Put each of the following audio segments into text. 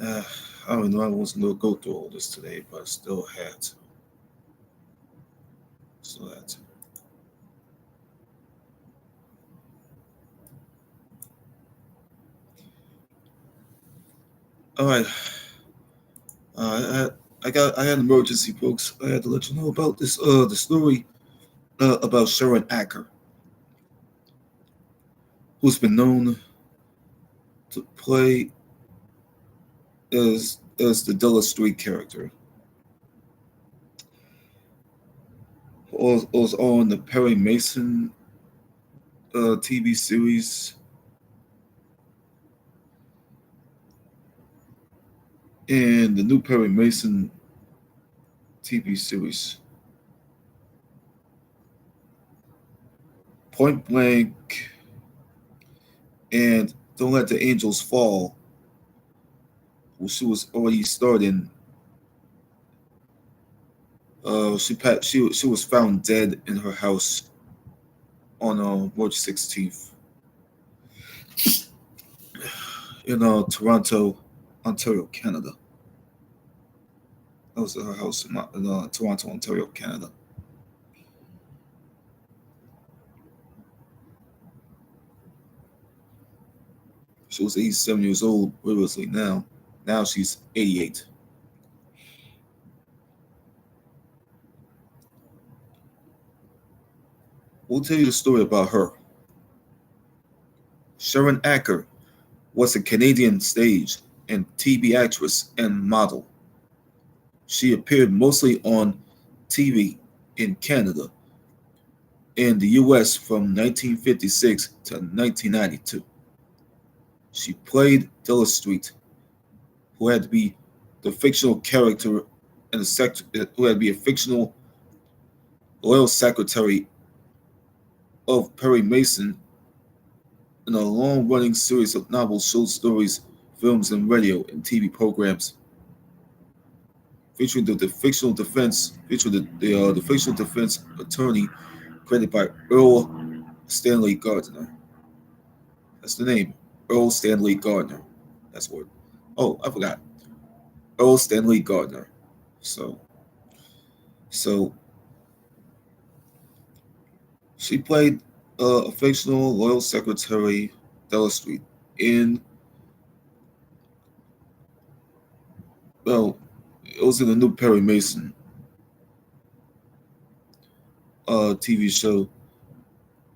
Uh, I don't know. I wasn't going to go through all this today, but I still had to. Still had to. All right. I had an emergency, folks. I had to let you know about this. The story about Sharon Acker, who's been known to play as the Della Street character, was on the Perry Mason TV series and the new Perry Mason TV series, Point Blank, and Don't Let the Angels Fall. Well, she was already starting. She was found dead in her house on March 16th in Toronto, Ontario, Canada. That was her house in Toronto, Ontario, Canada. She was 87 years old previously. Now she's 88. We'll tell you the story about her. Sharon Acker was a Canadian stage and TV actress and model. She appeared mostly on TV in Canada and the US from 1956 to 1992. She played Della Street, who had to be the fictional character and who had to be a fictional loyal secretary of Perry Mason in a long-running series of novels, short stories, films, and radio and TV programs featuring the fictional defense, featuring the fictional defense attorney created by Earl Stanley Gardner. That's the name, Earl Stanley Gardner. That's what. Oh, I forgot. Earl Stanley Gardner. So, so she played a fictional loyal secretary, Della Street, in well, it was in the new Perry Mason TV show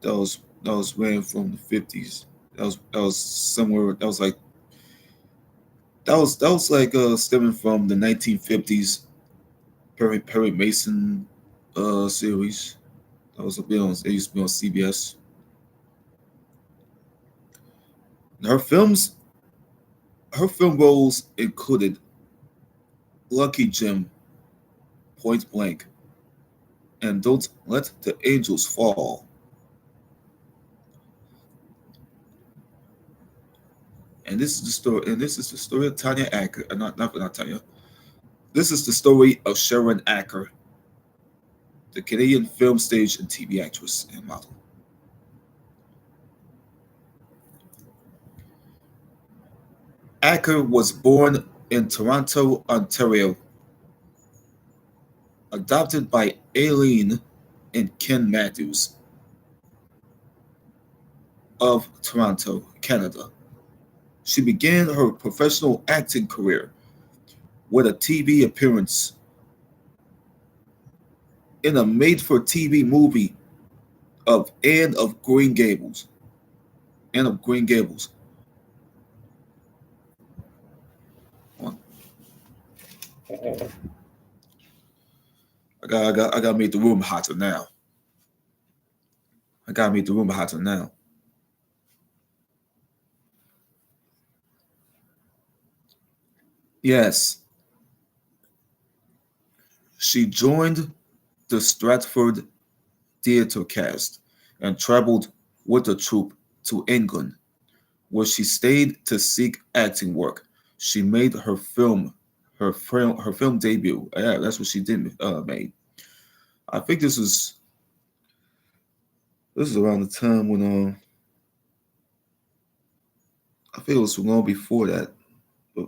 that was ran from the 50s. That was somewhere that was like stemming from the 1950s Perry Mason series. That was a bit on. It used to be on CBS. Her films, her film roles included Lucky Jim, Point Blank, and Don't Let the Angels Fall. And this is the story. And this is the story of Tanya Acker. Not Tanya. This is the story of Sharon Acker, the Canadian film, stage, and TV actress and model. Acker was born in Toronto, Ontario, adopted by Aileen and Ken Matthews of Toronto, Canada. She began her professional acting career with a TV appearance in a made-for-TV movie of Anne of Green Gables. Anne of Green Gables. I got to make the room hotter now. I got to make the room hotter now. Yes, she joined the Stratford theater cast and traveled with the troupe to England, where she stayed to seek acting work. She made her film debut. Yeah, that's what she did made. I think this is around the time when I think it was long before that.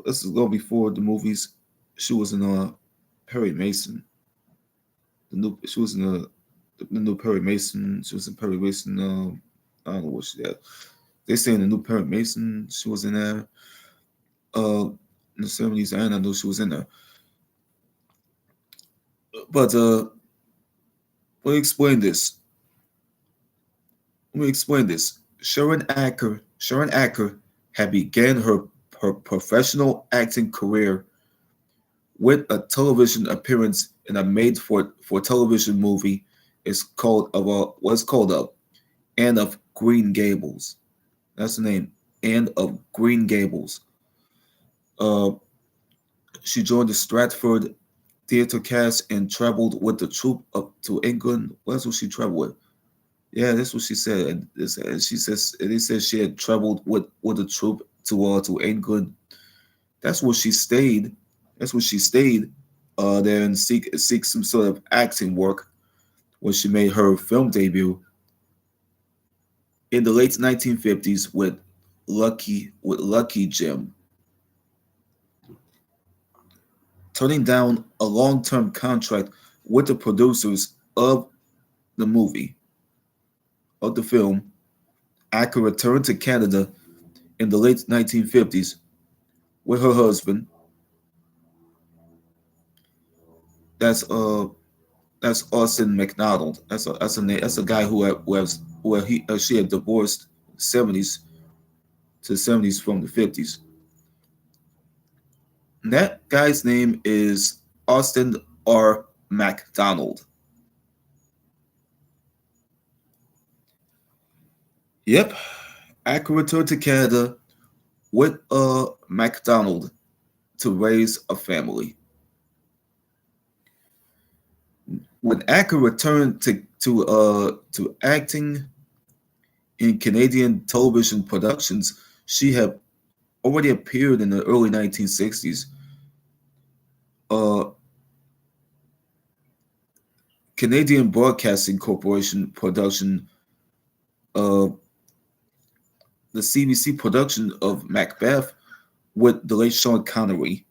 This is go before the movies. She was in Perry Mason. The new she was in the new Perry Mason. She was in Perry Mason. I don't know what she had. They say in the new Perry Mason she was in there. In the 70s, and I know she was in there. But let me explain this. Let me explain this. Sharon Acker had began her professional acting career with a television appearance in a made for television movie. It's called what's called Anne of Green Gables. That's the name, Anne of Green Gables. Uh, she joined the Stratford theater cast and traveled with the troupe up to England. That's what she traveled with. Yeah, that's what she said. And she says they said she had traveled with the troupe to England. That's where she stayed. That's where she stayed there and seek some sort of acting work when she made her film debut in the late 1950s with Lucky Jim, turning down a long-term contract with the producers the movie of the film. Acker returned to Canada in the late 1950s with her husband. That's uh that's Austin McDonald. That's a guy who has where he she had divorced 70s to 70s from the 50s. And that guy's name is Austin R. McDonald. Yep, Acker returned to Canada with McDonald to raise a family. When Acker returned to acting in Canadian television productions, she had already appeared in the early 1960s. Uh, Canadian Broadcasting Corporation production, uh, the CBC production of Macbeth with the late Sean Connery,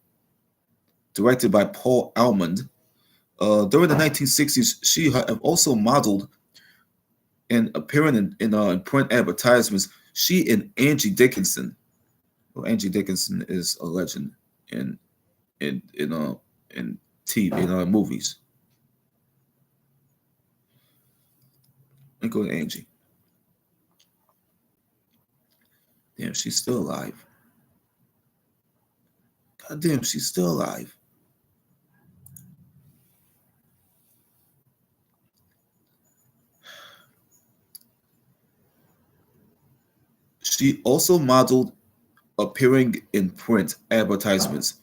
directed by Paul Almond. During the 1960s, she had also modeled and appearing in print advertisements. She and Angie Dickinson. Well, Angie Dickinson is a legend in in in uh in TV movies. And go to Angie. Damn, she's still alive. God damn, she's still alive. She also modeled appearing in print advertisements.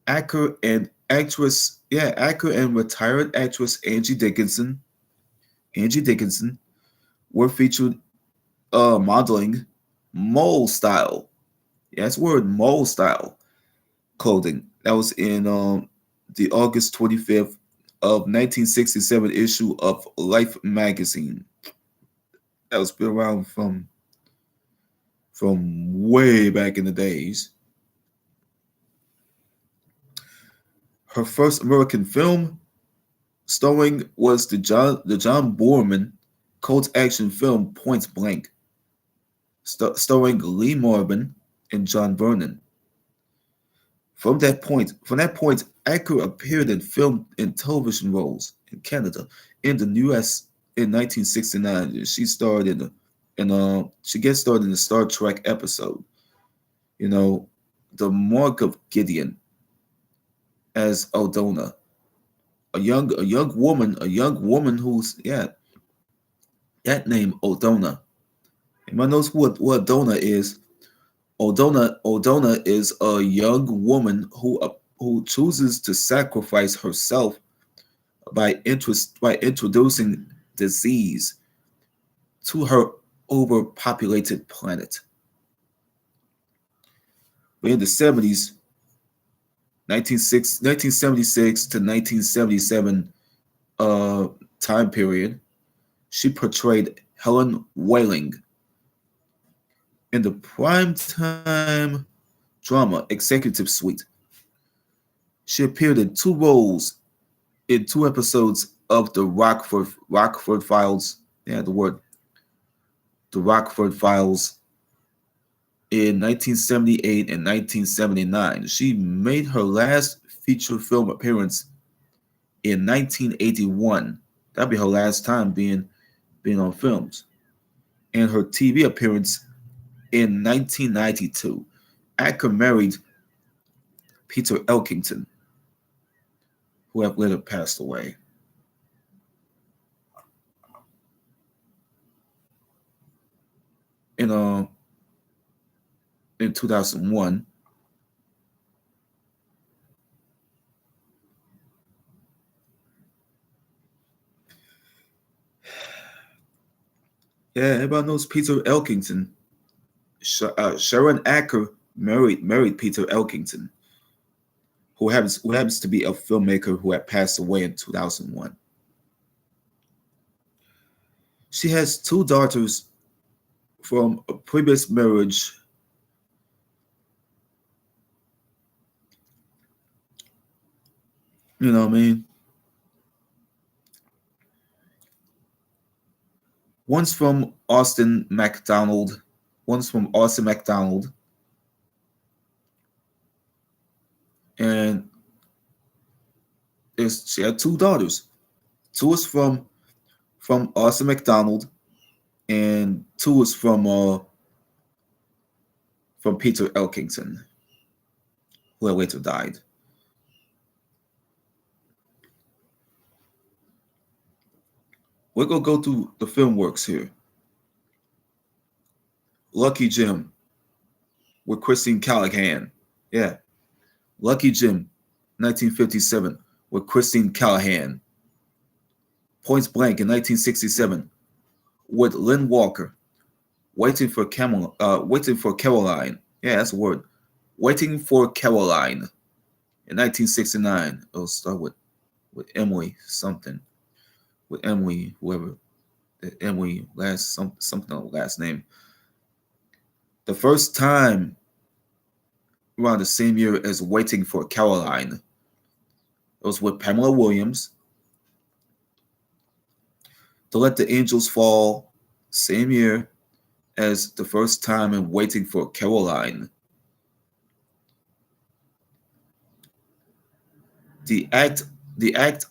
Acker and retired actress Angie Dickinson, were featured modeling mole style. Yeah, that's the word mole style clothing. That was in the August 25th of 1967 issue of Life magazine. That was been around from way back in the days. Her first American film starring was the John Borman cult action film Point Blank, starring Lee Marvin and John Vernon. From that point, Acker appeared in film and television roles in Canada, in the U.S. in 1969. She gets started in the Star Trek episode, you know, the Mark of Gideon as Aldona, a young woman who's that name Aldona. Anyone knows what Aldona is? Aldona is a young woman who chooses to sacrifice herself by introducing disease to her overpopulated planet. But in the 70s, 1976 to 1977 uh, time period, she portrayed Helen Whaling in the primetime drama executive suite. She appeared in two roles in two episodes of the Rockford Files. Yeah, the Rockford Files in 1978 and 1979. She made her last feature film appearance in 1981. That'd be her last time being on films. And her TV appearance in 1992. Acker married Peter Elkington, who have later passed away. In in 2001. Yeah, everybody knows Peter Elkington. Sharon Acker married Peter Elkington, who happens to be a filmmaker who had passed away in 2001. She has two daughters from a previous marriage. You know what I mean? One's from Austin McDonald. One's from Austin McDonald, and she had two daughters. Two is from Austin McDonald, and two is from Peter Elkington, who had later died. We're gonna go through the film works here. Lucky Jim with Christine Callahan. Yeah, Lucky Jim, 1957 with Christine Callahan. Point Blank in 1967 with Lynn Walker. Waiting for Caroline. Yeah, that's a word. Waiting for Caroline in 1969. It'll start with Emily something. With Emily, whoever. Emily something on the last name. The first time around the same year as Waiting for Caroline, it was with Pamela Williams. To Let the Angels Fall, same year as the first time in Waiting for Caroline. The Act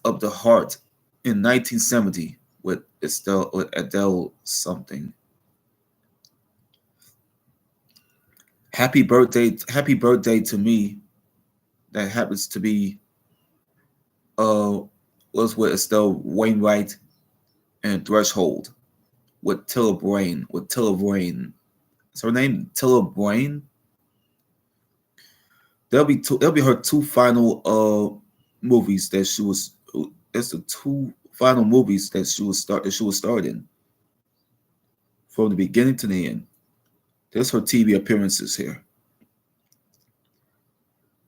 of the Heart in 1970 with Adele something. Happy Birthday to Me, that happens to be was with Estelle Wainwright, and Threshold with Tilla Brain. Is her name Tilla Brain? That'll be her two final movies that she was. That's the two final movies that she was start in from the beginning to the end. There's her TV appearances here.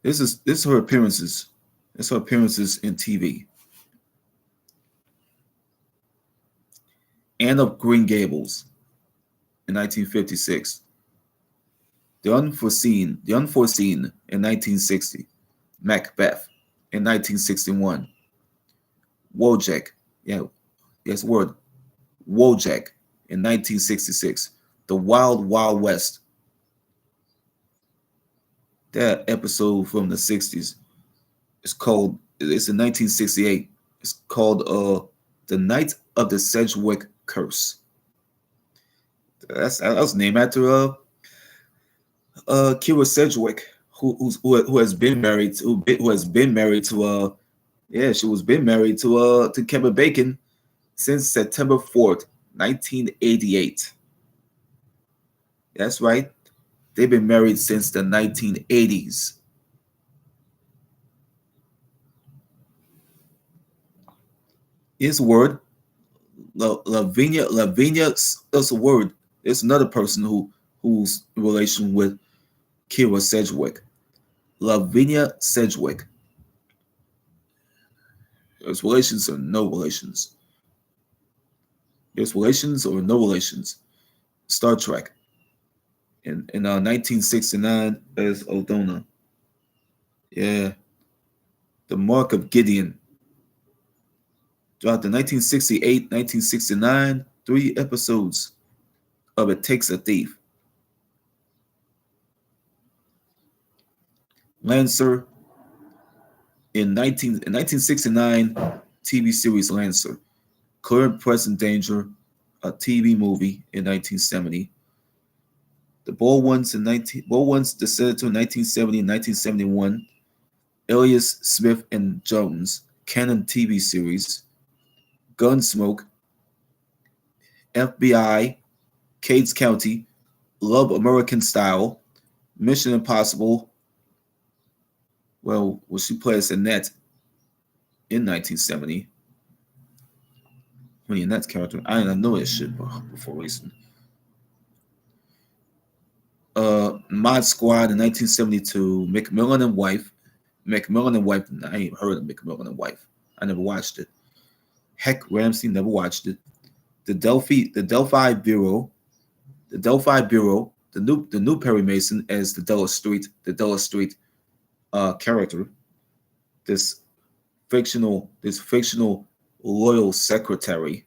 This is her appearances. This is her appearances in TV. Anne of Green Gables in 1956. The Unforeseen in 1960. Macbeth in 1961. Wojak, yeah, yes, word. Wojak in 1966. The Wild Wild West. That episode from the 60s it's in 1968. It's called The Night of the Sedgwick Curse. That was named after Kira Sedgwick, who has been married to she was been married to Kevin Bacon since September 4th, 1988. That's right. They've been married since the 1980s. Here's a word. Lavinia, that's a word. There's another person who's in relation with Kira Sedgwick. Lavinia Sedgwick. There's relations or no relations. There's relations or no relations. Star Trek. In 1969 as O'Donnell. Yeah, The Mark of Gideon. Throughout the 1968, 1969, 3 episodes of It Takes a Thief. Lancer in 1969 TV series Lancer. Current Present Danger, a TV movie in 1970. The Bull Ones, The Senator, 1970 and 1971. Elias Smith and Jones, Canon TV series. Gunsmoke, FBI, Cades County, Love American Style, Mission Impossible. Well, she played as Annette in 1970. When Annette's character, I didn't know that shit before recently. Mod Squad in 1972, McMillan and Wife. McMillan and Wife, I ain't heard of McMillan and Wife. I never watched it. Heck Ramsey, never watched it. The Delphi Bureau, the new Perry Mason as the Della Street character. This fictional loyal secretary.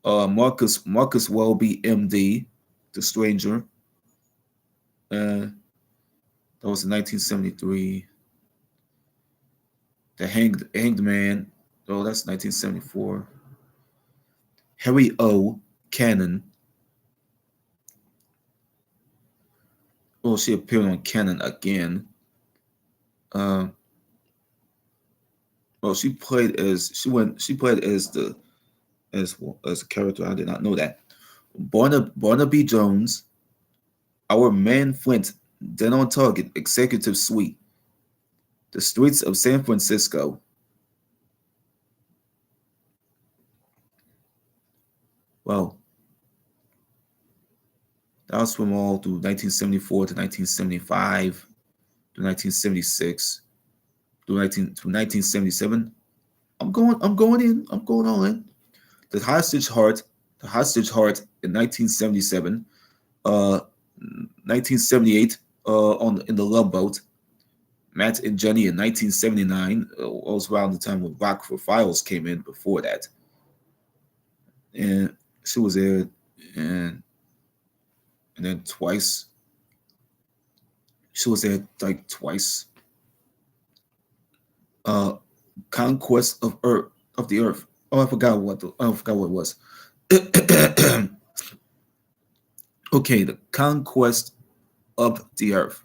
Marcus Welby, MD, the Stranger. That was in 1973. The Hanged Man. Oh, that's 1974. Harry O. Cannon. Oh, she appeared on Cannon again. Well, she played as a character. I did not know that. Barnaby Jones, Our Man Flint, Dead on Target, Executive Suite, The Streets of San Francisco. Well, that was from all through 1974 to 1975 to 1976 to 1977. I'm going all in. The Hostage Heart in 1977, 1978 in the Love Boat. Matt and Jenny in 1979. Was around the time when Rockford Files came in. Before that, and she was there, and then twice. She was there like twice. Conquest of the Earth. Oh, I forgot what it was. Okay, the Conquest of the Earth.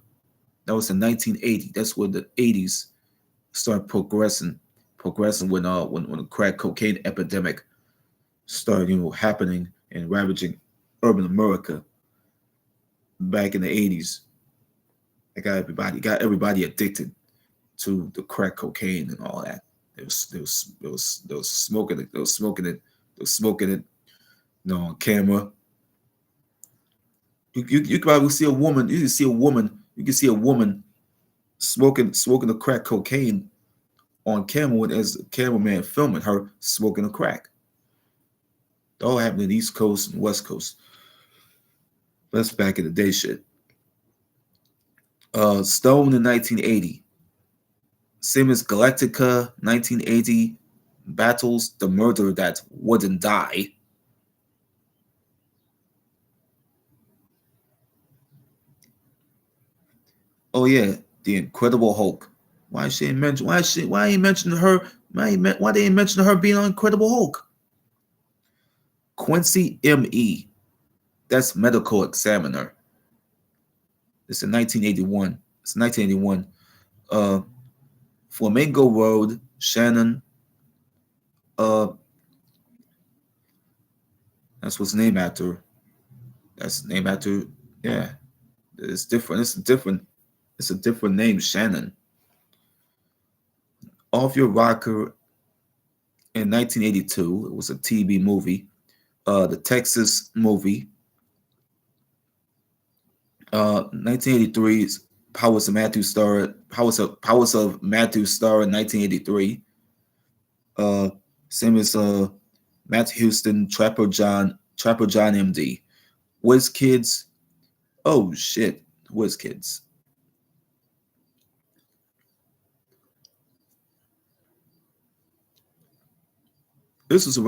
That was in 1980. That's when the 80s started progressing when the crack cocaine epidemic started, happening and ravaging urban America back in the 80s. It got everybody addicted to the crack cocaine and all that. They was smoking it. They was smoking it. On camera. You could probably see a woman. You can see a woman smoking the crack cocaine on camera as the cameraman filming her smoking the crack. It all happened in the East Coast and West Coast. That's back in the day shit. Stone in 1980. Simmons Galactica 1980. Battles the Murder That Wouldn't Die. Oh yeah, the Incredible Hulk. Why they ain't mention her being on Incredible Hulk? Quincy M.E. That's Medical Examiner. It's in 1981. It's 1981. Flamingo Road, Shannon. That's what's named after. That's named after. Yeah, it's different. It's a different name, Shannon. Off Your Rocker in 1982. It was a TV movie. The Texas movie. 1983. Powers of Matthew star in 1983. Same as Matt Houston, Trapper John MD. Whiz Kids Oh shit, Whiz Kids. This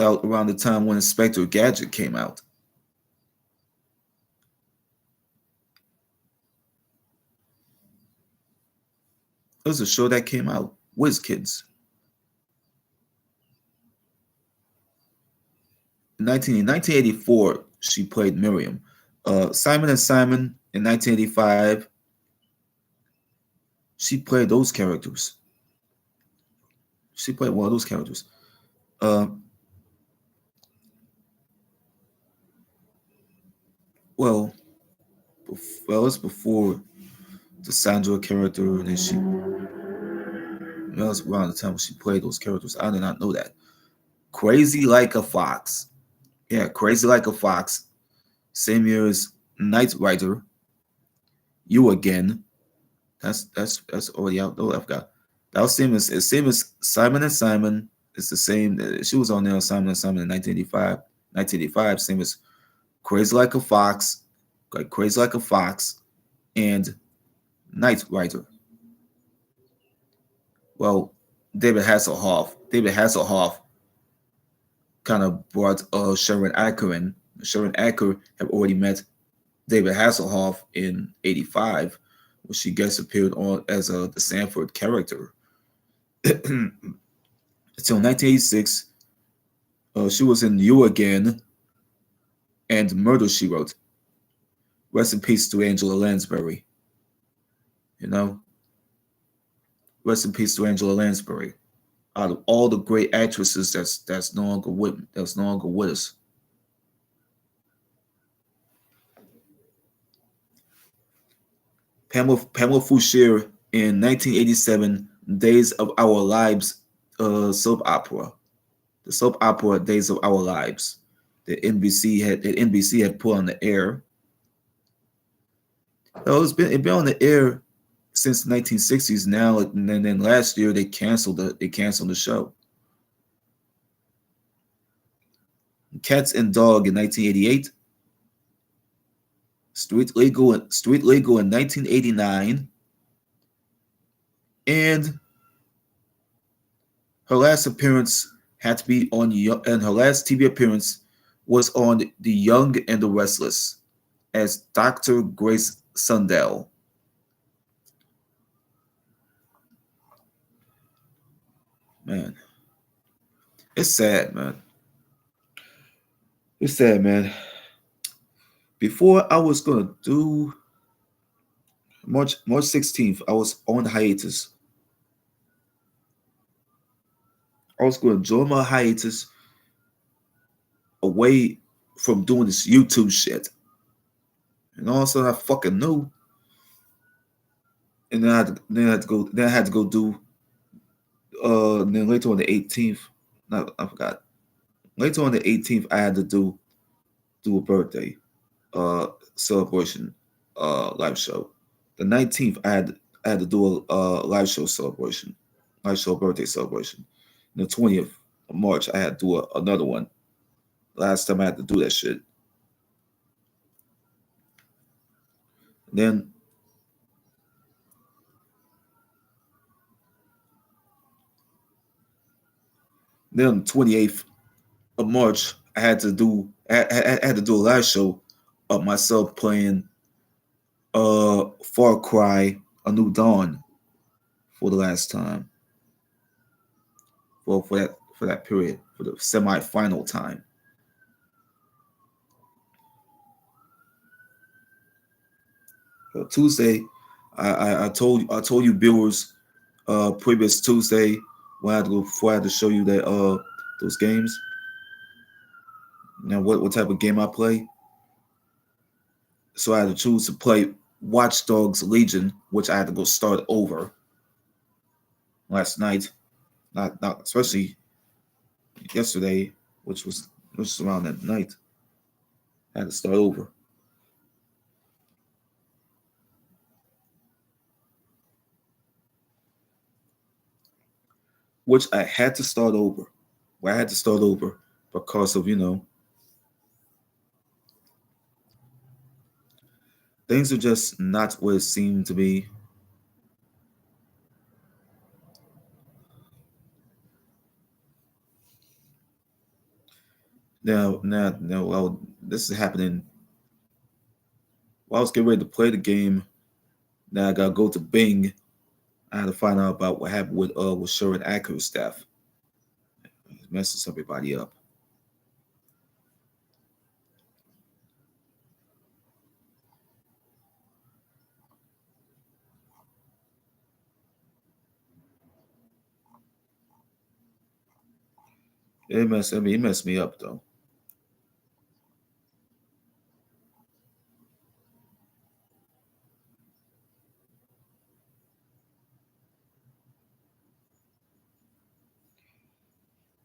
out around the time when Inspector Gadget came out. It was a show that came out. Whiz Kids. 1984, she played Miriam. Simon and Simon in 1985, she played those characters. She played one of those characters. Uh, well, well, it's before the Sandra character, and then that was around the time when she played those characters. I did not know that. Crazy Like a Fox. Yeah, Crazy Like a Fox. Same year as Knight Rider. You Again. That's already out. Oh, I forgot. That was same as Simon and Simon. It's the same. She was on there on Simon and Simon in 1985. 1985. Same as Crazy Like a Fox, like Crazy Like a Fox, and Knight Rider. Well, David Hasselhoff kind of brought Sharon Acker in. Sharon Acker had already met David Hasselhoff in '85, when she guest appeared on as the Sanford character. Until 1986, she was in You Again and Murder She Wrote. Rest in peace to Angela Lansbury. You know, rest in peace to Angela Lansbury. Out of all the great actresses that's no longer with us. Pamela Foucher in 1987, Days of Our Lives soap opera. The soap opera Days of Our Lives that NBC had put on the air. Oh, it's been on the air since the 1960s now, and then last year they canceled the show. Cats and Dog in 1988. Street Legal in 1989, and her last appearance had to be on and her last TV appearance was on The Young and the Restless as Dr. Grace Sundell. Man, it's sad, man. It's sad, man. Before I was gonna do March 16th, I was on hiatus. I was gonna join my hiatus away from doing this YouTube shit. And all of a sudden I fucking knew. And then I had to go do then later on the 18th. No, I forgot. Later on the 18th I had to do a birthday celebration live show. The 19th I had to do a live show celebration, live show birthday celebration. And the 20th of March I had to do another one. Last time I had to do that shit. Then then 28th of March I had to do a live show of myself playing Far Cry A New Dawn for the last time. Well, for that period, for the semi-final time. Tuesday, I told you viewers previous Tuesday when I had to go before I had to show you that those games. Now what type of game I play? So I had to choose to play Watch Dogs Legion, which I had to go start over last night. Not especially yesterday, which was around that night. I had to start over. Which I had to start over. Well, I had to start over because of Things are just not what it seemed to be. Now, well, this is happening. While I was getting ready to play the game, now I gotta go to Bing. I had to find out about what happened with Sharon Acker's staff. It messes everybody up. It messed me up though.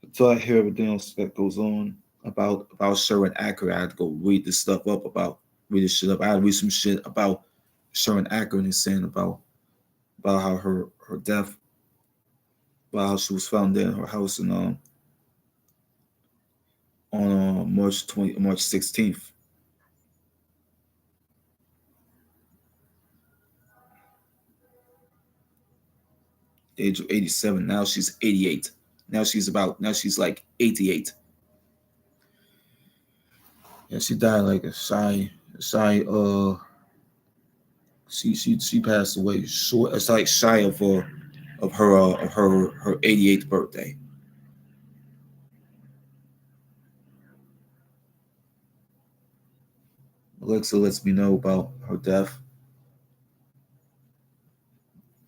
Until I hear everything else that goes on about Sharon Acker, I had to go read this stuff up about read this shit up. I had to read some shit about Sharon Acker and saying about how her death, about how she was found dead in her house in on March 16th, age of 87. Now she's 88. Now she's like 88. Yeah, she died like a shy she passed away short. It's like shy of her 88th birthday. Alexa lets me know about her death.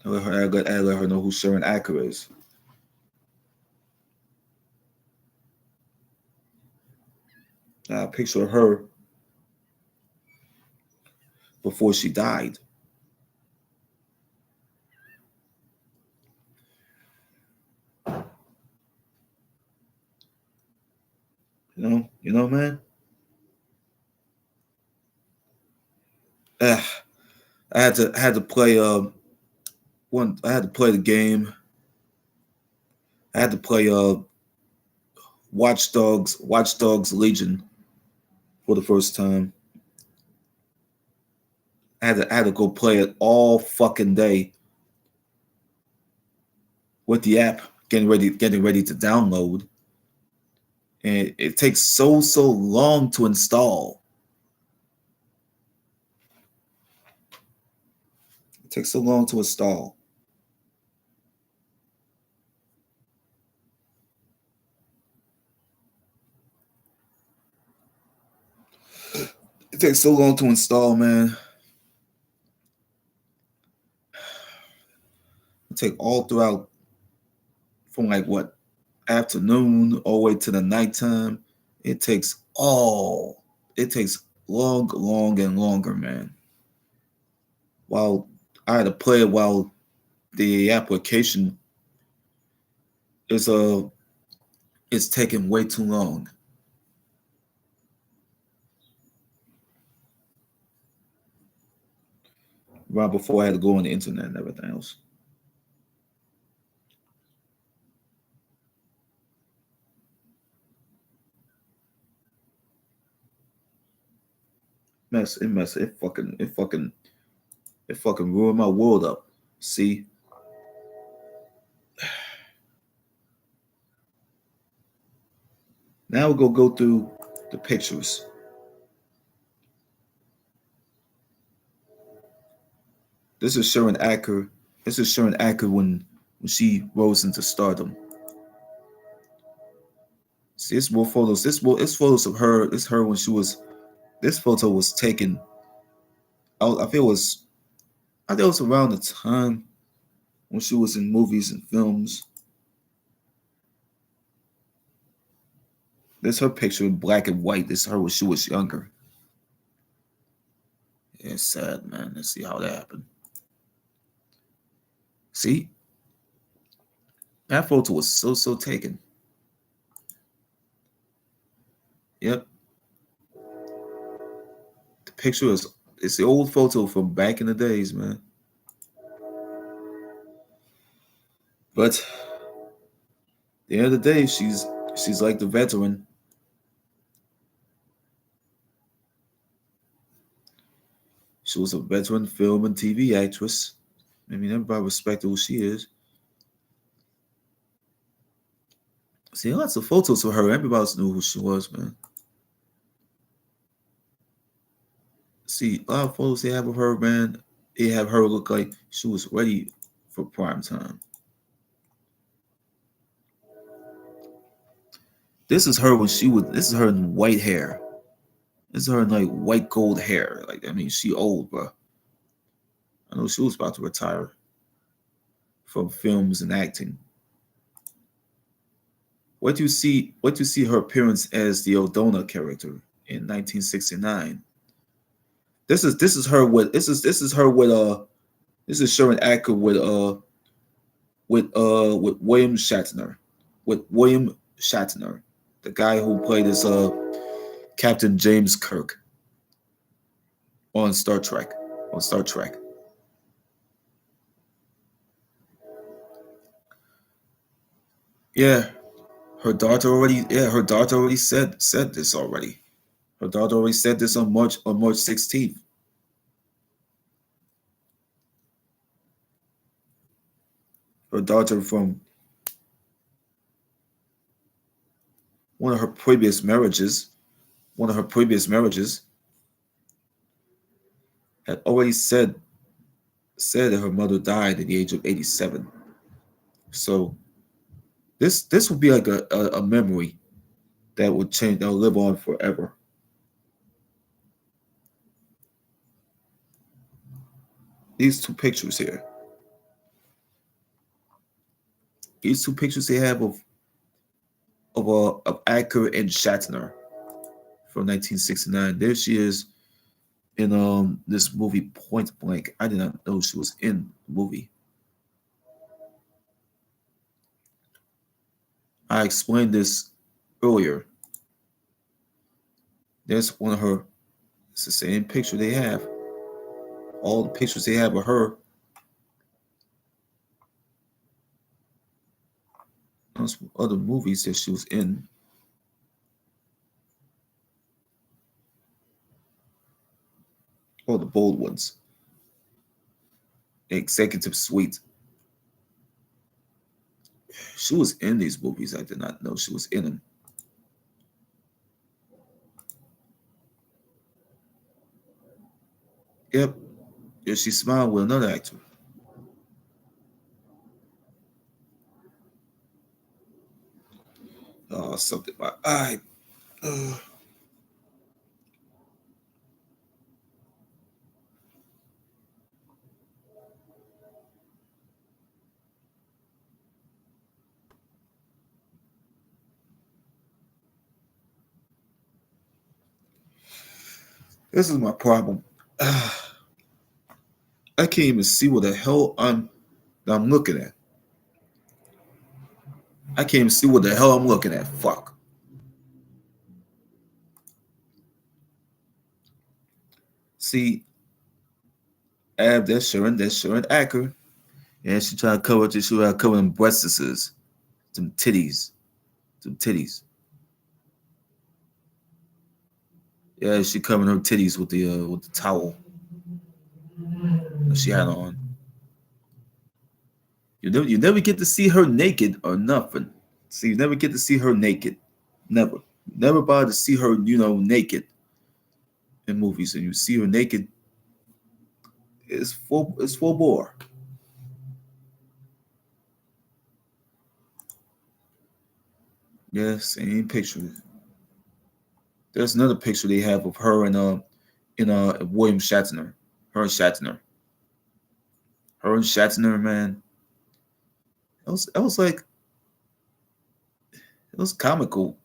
I let her know who Sharon Acker is. A picture of her before she died. Man. Uh, I had to play one. I had to play the game. I had to play Watch Dogs Legion for the first time. I had to go play it all fucking day with the app getting ready to download, and it takes so long to install. It takes so long to install. It takes so long to install, man. It take all throughout from like what afternoon all the way to the nighttime. It takes all. It takes long and longer, man. While I had to play it while the application is it's taking way too long. Right before I had to go on the internet and everything else. It fucking ruined my world up. See? Now we're gonna go through the pictures. This is Sharon Acker. This is Sharon Acker when she rose into stardom. See, it's more photos. It's photos of her. It's her when she was. This photo was taken. I feel it was. I think it was around the time when she was in movies and films. This her picture in black and white. This is her when she was younger. Yeah, it's sad, man. Let's see how that happened. See, that photo was so taken. Yep, the picture is. It's the old photo from back in the days, man. But at the end of the day, she's like the veteran. She was a veteran film and TV actress. I mean, everybody respected who she is. See, lots of photos of her. Everybody else knew who she was, man. See, a lot of photos they have of her, man. They have her look like she was ready for prime time. This is her when she was. This is her in white hair. This is her in like white gold hair. Like, I mean, she old, bro. I know she was about to retire from films and acting. What do you see? What do you see her appearance as the O'Donnell character in 1969? This is her with this is her with this is Sharon Acker with William Shatner, the guy who played as Captain James Kirk on Star Trek. On Star Trek. Yeah, her daughter already said this already. Her daughter already said this on March 16th. Her daughter from one of her previous marriages, one of her previous marriages had already said that her mother died at the age of 87. So this would be like a memory that would change, that will live on forever. These two pictures here. These two pictures they have of Acker and Shatner from 1969. There she is in this movie Point Blank. I did not know she was in the movie. I explained this earlier. There's one of her. It's the same picture they have. All the pictures they have of her. Those other movies that she was in. All the bold ones. Executive Suite. She was in these movies. I did not know she was in them. Yep. Yeah, she smiled with another actor. Oh, something. My eye. This is my problem. I can't even see what the hell I'm looking at. I can't even see what the hell I'm looking at. Fuck. See, that's Sharon Acker. And she trying to cover this, she trying to cover them breastises, some titties, some titties. Yeah, she covering her titties with the towel that she had on. You never get to see her naked or nothing. See, you never get to see her naked. Never. Never bother to see her, naked in movies. And you see her naked, it's full bore. Yeah, same picture. There's another picture they have of her and William Shatner. Her and Shatner. Her and Shatner, man. It was like it was comical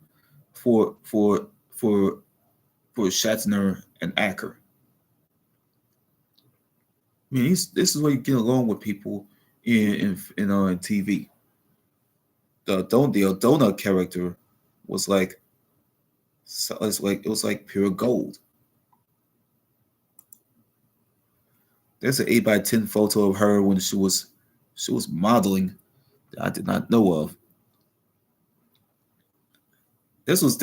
for for for for Shatner and Acker. I mean, this is where you get along with people in TV. The O'Donnell character was like, so it was like pure gold. There's an 8x10 photo of her when she was modeling that I did not know of. This was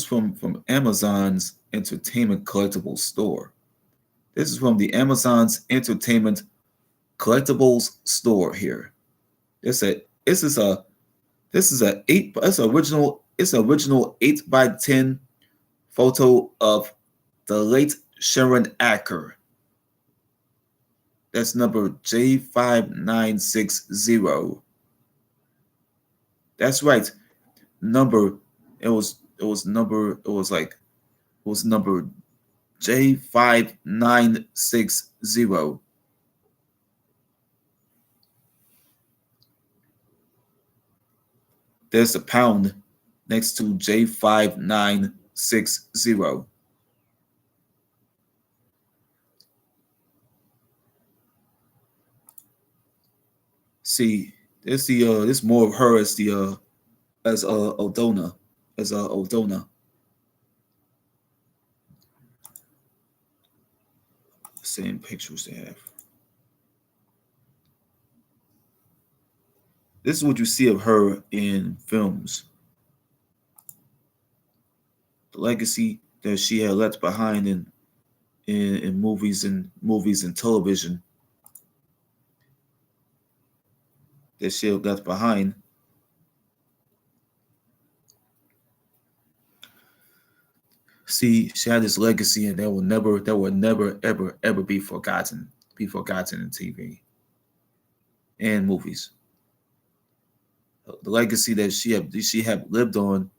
from Amazon's entertainment collectible store. This is from the Amazon's Entertainment Collectibles store here. This a this is a this is a eight. It's an original 8 by 10 photo of the late Sharon Acker. That's number J5960. That's right. Number it was number J5960. There's a pound next to J5960. See, there's more of her as the as Odona, as Odona. Same pictures they have. This is what you see of her in films. The legacy that she had left behind in movies and television that she had left behind. See, she had this legacy, and that will never, ever be forgotten in TV and movies. The legacy that she had lived on,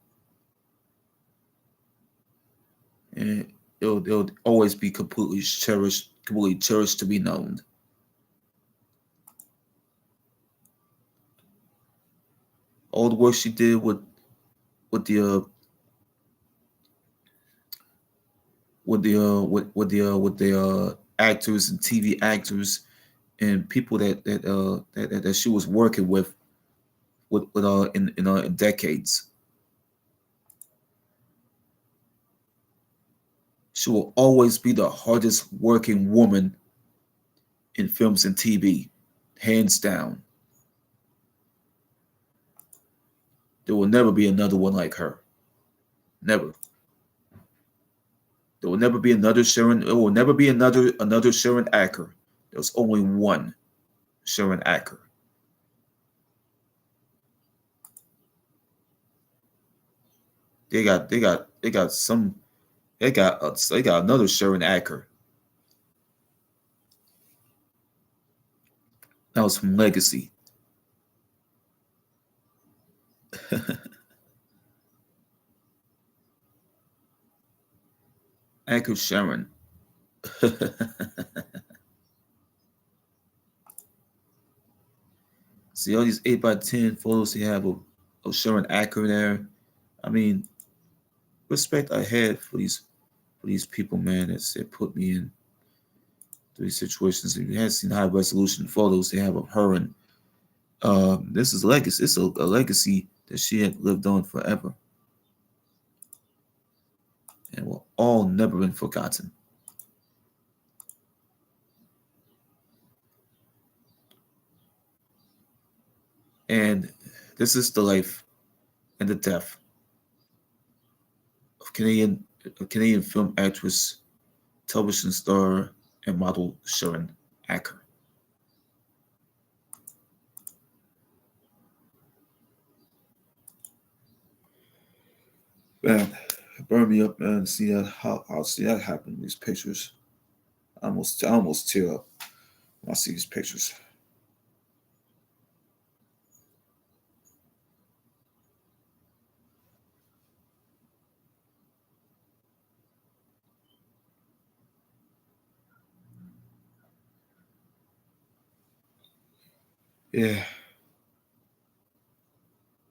and it'll always be completely cherished to be known. All the work she did with the with the actors and TV actors and people that she was working with in decades. She will always be the hardest working woman in films and TV, hands down. There will never be another one like her. Never. There will never be another Sharon. There will never be another Sharon Acker. There's only one Sharon Acker. They got another Sharon Acker. That was from Legacy. Acker Sharon. See all these 8 by 10 photos they have of Sharon Acker there. I mean, respect I had for these people, man, that put me in these situations. If you haven't seen high resolution photos they have of her, and this is legacy. It's a legacy that she had lived on forever, and will all never been forgotten. And this is the life and the death of Canadian film actress, television star, and model Sharon Acker. Man, it burned me up, man. See that how see that happen in these pictures. I almost tear up when I see these pictures. Yeah,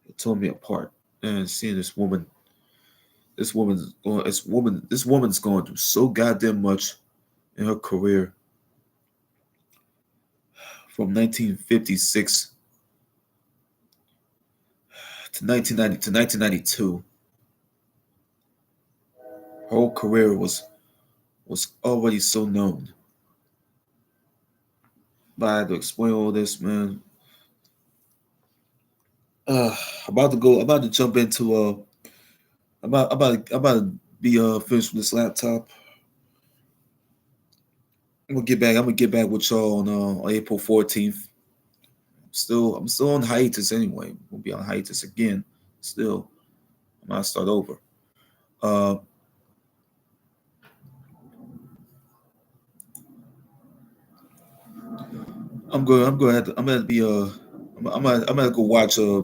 it tore me apart. And seeing this woman's going through so goddamn much in her career from 1956 to 1990 to 1992. Her whole career was already so known. But I had to explain all this, man. Uh, about to jump into about to be finished with this laptop. I'm gonna get back with y'all on April 14th. I'm still on hiatus anyway. We'll be on hiatus again. Still, I'm gonna start over. Uh, I'm gonna be I'm gonna go watch uh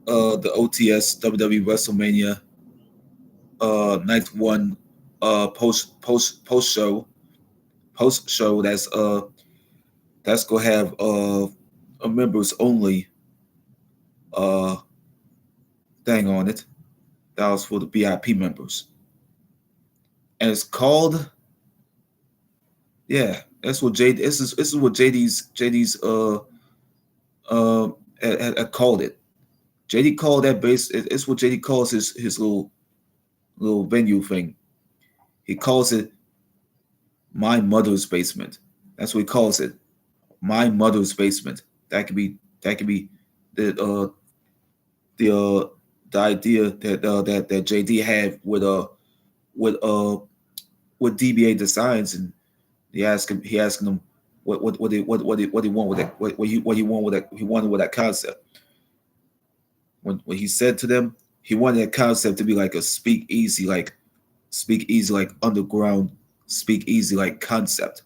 the OTS WWE WrestleMania night one post show that's gonna have a members only uh thing on it. That was for the VIP members, and it's called, yeah. That's what J. This is what JD's uh called it. JD called that base. It's what JD calls his little venue thing. He calls it my mother's basement. That's what he calls it. My mother's basement. That could be the the uh the idea that JD had with uh with DBA Designs, and he asking them what he want with that, what he want with that, he wanted with that concept. When he said to them, he wanted that concept to be like a speak easy like underground speak easy like concept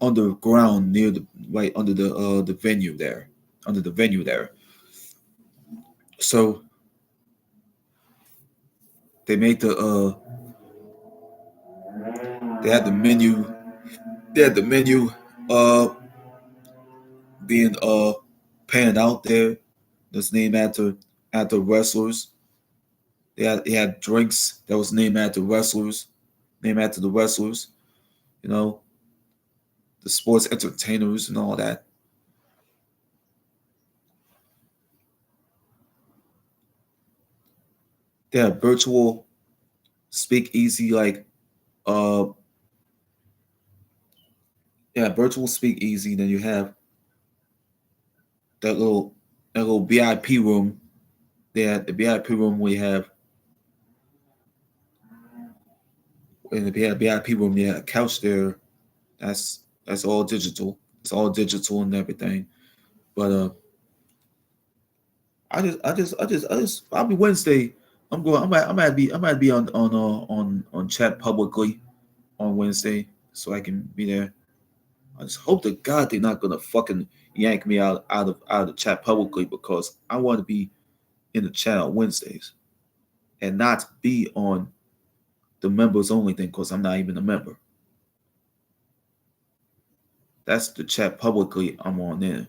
underground near the right under the venue there, under the venue there. So they made they had the menu, they had the menu uh being panned out there. That's named after wrestlers. They had drinks that was named after wrestlers, named after the wrestlers. You know, the sports entertainers and all that. They had virtual speakeasy like uh yeah, virtual speakeasy. Then you have that little VIP room. They had the VIP room where you have in the VIP room they had a couch there. That's all digital. It's all digital and everything. But I'll be Wednesday. I might be on chat publicly on Wednesday so I can be there. I just hope to God they're not gonna fucking yank me out of the chat publicly, because I want to be in the chat on Wednesdays and not be on the members only thing because I'm not even a member. That's the chat publicly I'm on there.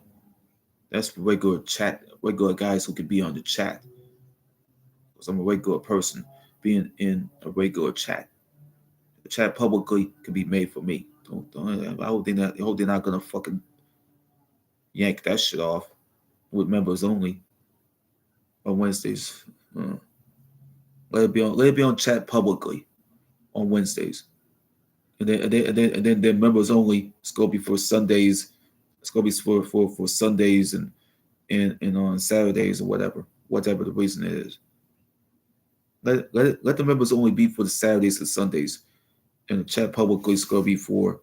That's for regular guys who can be on the chat. Because I'm a regular person being in a regular chat. The chat publicly can be made for me. I hope they're not gonna fucking yank that shit off with members only on Wednesdays. Uh, let it be on chat publicly on Wednesdays, and then members only. It's gonna be for Sundays. It's gonna be for Sundays and on Saturdays or whatever the reason is. Let the members only be for the Saturdays and Sundays, and the chat publicly is gonna be for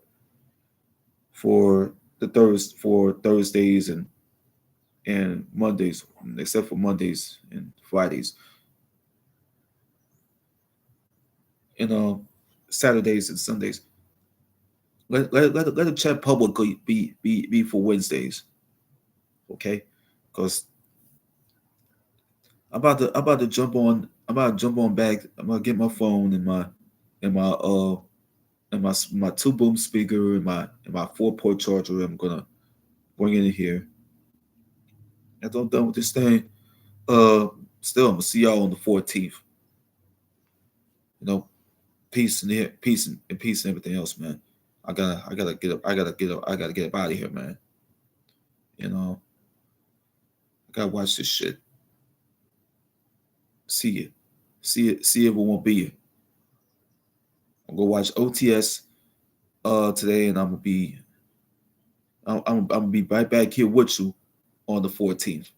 for Thursdays and Mondays, except for Mondays and Fridays, and Saturdays and Sundays. Let the chat publicly be for Wednesdays, okay? Because I'm about to jump on. I'm about to jump on back. I'm gonna get my phone and my two boom speaker and my 4-port charger. I'm gonna bring it in here. After I'm done with this thing, uh, still I'm gonna see y'all on the 14th. You know, peace and everything else, man. I gotta get up. I gotta get up out of here, man. You know, I gotta watch this shit. See it, see it. We won't be here. I'm gonna watch OTS today, and I'm gonna be right back here with you on the 14th.